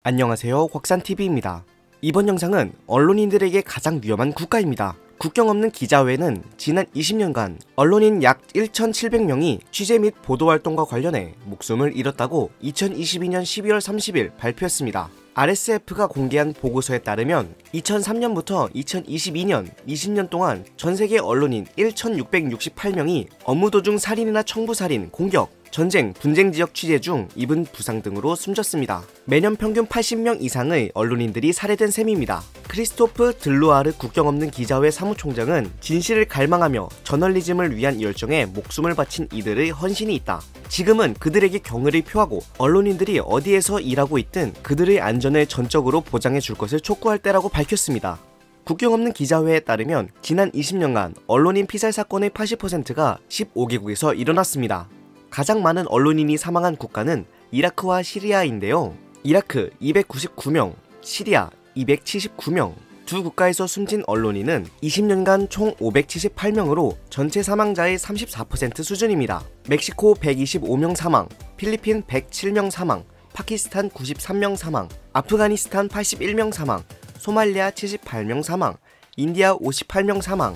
안녕하세요, 곽산TV입니다. 이번 영상은 언론인들에게 가장 위험한 국가입니다. 국경 없는 기자회는 지난 20년간 언론인 약 1,700명이 취재 및 보도활동과 관련해 목숨을 잃었다고 2022년 12월 30일 발표했습니다. RSF가 공개한 보고서에 따르면 2003년부터 2022년 20년 동안 전세계 언론인 1,668명이 업무 도중 살인이나 청부살인, 공격, 전쟁, 분쟁 지역 취재 중 입은 부상 등으로 숨졌습니다. 매년 평균 80명 이상의 언론인들이 살해된 셈입니다. 크리스토프 들루아르 국경 없는 기자회 사무총장은 진실을 갈망하며 저널리즘을 위한 열정에 목숨을 바친 이들의 헌신이 있다. 지금은 그들에게 경의를 표하고 언론인들이 어디에서 일하고 있든 그들의 안전을 전적으로 보장해 줄 것을 촉구할 때라고 밝혔습니다. 국경 없는 기자회에 따르면 지난 20년간 언론인 피살 사건의 80%가 15개국에서 일어났습니다. 가장 많은 언론인이 사망한 국가는 이라크와 시리아인데요. 이라크 299명, 시리아 279명, 두 국가에서 숨진 언론인은 20년간 총 578명으로 전체 사망자의 34% 수준입니다. 멕시코 125명 사망, 필리핀 107명 사망, 파키스탄 93명 사망, 아프가니스탄 81명 사망, 소말리아 78명 사망, 인디아 58명 사망.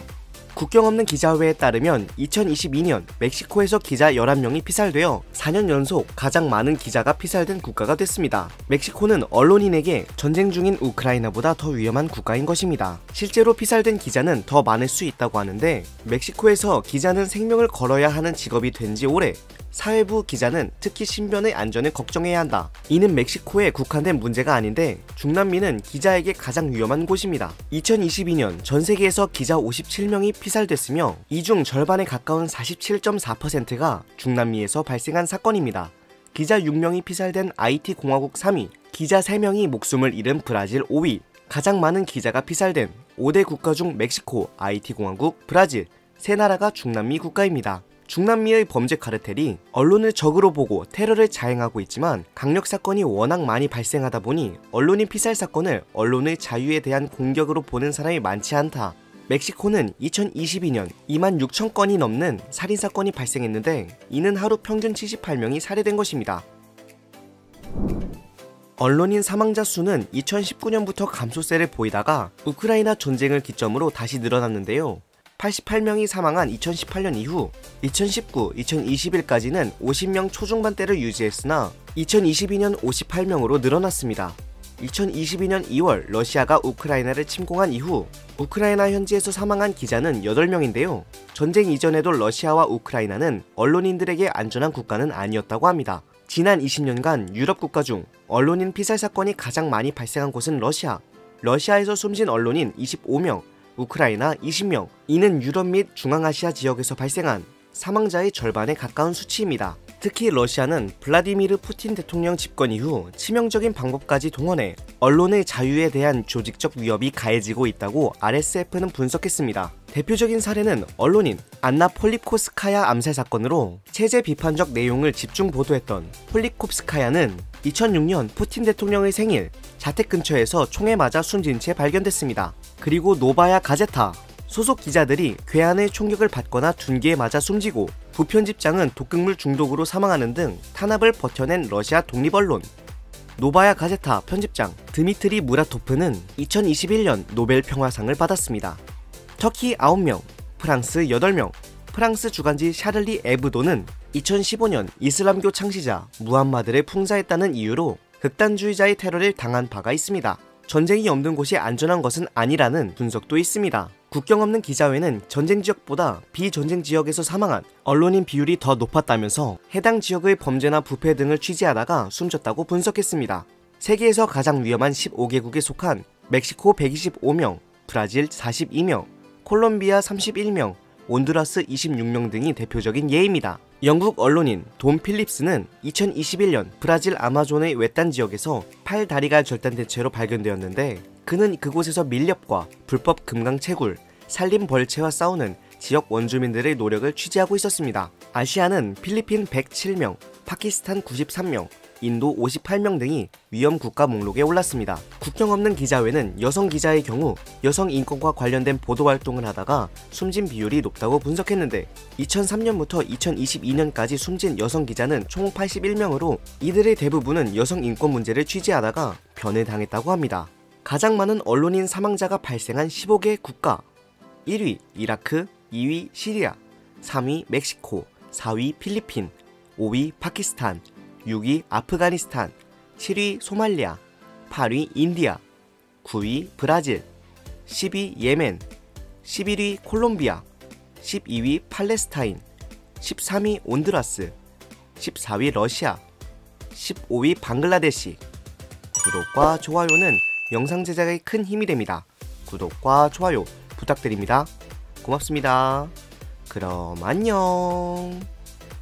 국경 없는 기자회에 따르면 2022년 멕시코에서 기자 11명이 피살되어 4년 연속 가장 많은 기자가 피살된 국가가 됐습니다. 멕시코는 언론인에게 전쟁 중인 우크라이나보다 더 위험한 국가인 것입니다. 실제로 피살된 기자는 더 많을 수 있다고 하는데, 멕시코에서 기자는 생명을 걸어야 하는 직업이 된 지 오래, 사회부 기자는 특히 신변의 안전을 걱정해야 한다. 이는 멕시코에 국한된 문제가 아닌데 중남미는 기자에게 가장 위험한 곳입니다. 2022년 전 세계에서 기자 57명이 피살됐으며 이 중 절반에 가까운 47.4%가 중남미에서 발생한 사건입니다. 기자 6명이 피살된 IT 공화국 3위, 기자 3명이 목숨을 잃은 브라질 5위, 가장 많은 기자가 피살된 5대 국가 중 멕시코, IT 공화국, 브라질, 세 나라가 중남미 국가입니다. 중남미의 범죄 카르텔이 언론을 적으로 보고 테러를 자행하고 있지만 강력 사건이 워낙 많이 발생하다 보니 언론인 피살 사건을 언론의 자유에 대한 공격으로 보는 사람이 많지 않다. 멕시코는 2022년 26,000건이 넘는 살인사건이 발생했는데 이는 하루 평균 78명이 살해된 것입니다. 언론인 사망자 수는 2019년부터 감소세를 보이다가 우크라이나 전쟁을 기점으로 다시 늘어났는데요. 88명이 사망한 2018년 이후 2019, 2021까지는 50명 초중반대를 유지했으나 2022년 58명으로 늘어났습니다. 2022년 2월 러시아가 우크라이나를 침공한 이후 우크라이나 현지에서 사망한 기자는 8명인데요. 전쟁 이전에도 러시아와 우크라이나는 언론인들에게 안전한 국가는 아니었다고 합니다. 지난 20년간 유럽 국가 중 언론인 피살 사건이 가장 많이 발생한 곳은 러시아. 러시아에서 숨진 언론인 25명, 우크라이나 20명, 이는 유럽 및 중앙아시아 지역에서 발생한 사망자의 절반에 가까운 수치입니다. 특히 러시아는 블라디미르 푸틴 대통령 집권 이후 치명적인 방법까지 동원해 언론의 자유에 대한 조직적 위협이 가해지고 있다고 RSF는 분석했습니다. 대표적인 사례는 언론인 안나 폴리콥스카야 암살 사건으로 체제 비판적 내용을 집중 보도했던 폴리콥스카야는 2006년 푸틴 대통령의 생일 자택 근처에서 총에 맞아 숨진 채 발견됐습니다. 그리고 노바야 가제타 소속 기자들이 괴한의 총격을 받거나 둔기에 맞아 숨지고 부편집장은 독극물 중독으로 사망하는 등 탄압을 버텨낸 러시아 독립언론. 노바야 가제타 편집장 드미트리 무라토프는 2021년 노벨 평화상을 받았습니다. 터키 9명, 프랑스 8명, 프랑스 주간지 샤를리 에브도는 2015년 이슬람교 창시자 무함마드를 풍자했다는 이유로 극단주의자의 테러를 당한 바가 있습니다. 전쟁이 없는 곳이 안전한 것은 아니라는 분석도 있습니다. 국경 없는 기자회는 전쟁 지역보다 비전쟁 지역에서 사망한 언론인 비율이 더 높았다면서 해당 지역의 범죄나 부패 등을 취재하다가 숨졌다고 분석했습니다. 세계에서 가장 위험한 15개국에 속한 멕시코 125명, 브라질 42명, 콜롬비아 31명, 온두라스 26명 등이 대표적인 예입니다. 영국 언론인 돈 필립스는 2021년 브라질 아마존의 외딴 지역에서 팔 다리가 절단된 채로 발견되었는데 그는 그곳에서 밀렵과 불법 금강 채굴, 산림 벌채와 싸우는 지역 원주민들의 노력을 취재하고 있었습니다. 아시아는 필리핀 107명, 파키스탄 93명, 인도 58명 등이 위험 국가 목록에 올랐습니다. 국경 없는 기자회는 여성 기자의 경우 여성 인권과 관련된 보도 활동을 하다가 숨진 비율이 높다고 분석했는데 2003년부터 2022년까지 숨진 여성 기자는 총 81명으로 이들의 대부분은 여성 인권 문제를 취재하다가 변해당했다고 합니다. 가장 많은 언론인 사망자가 발생한 15개 국가. 1위 이라크, 2위 시리아, 3위 멕시코, 4위 필리핀, 5위 파키스탄, 6위 아프가니스탄, 7위 소말리아, 8위 인디아, 9위 브라질, 10위 예멘, 11위 콜롬비아, 12위 팔레스타인, 13위 온두라스, 14위 러시아, 15위 방글라데시. 구독과 좋아요는 영상 제작에 큰 힘이 됩니다. 구독과 좋아요 부탁드립니다. 고맙습니다. 그럼 안녕.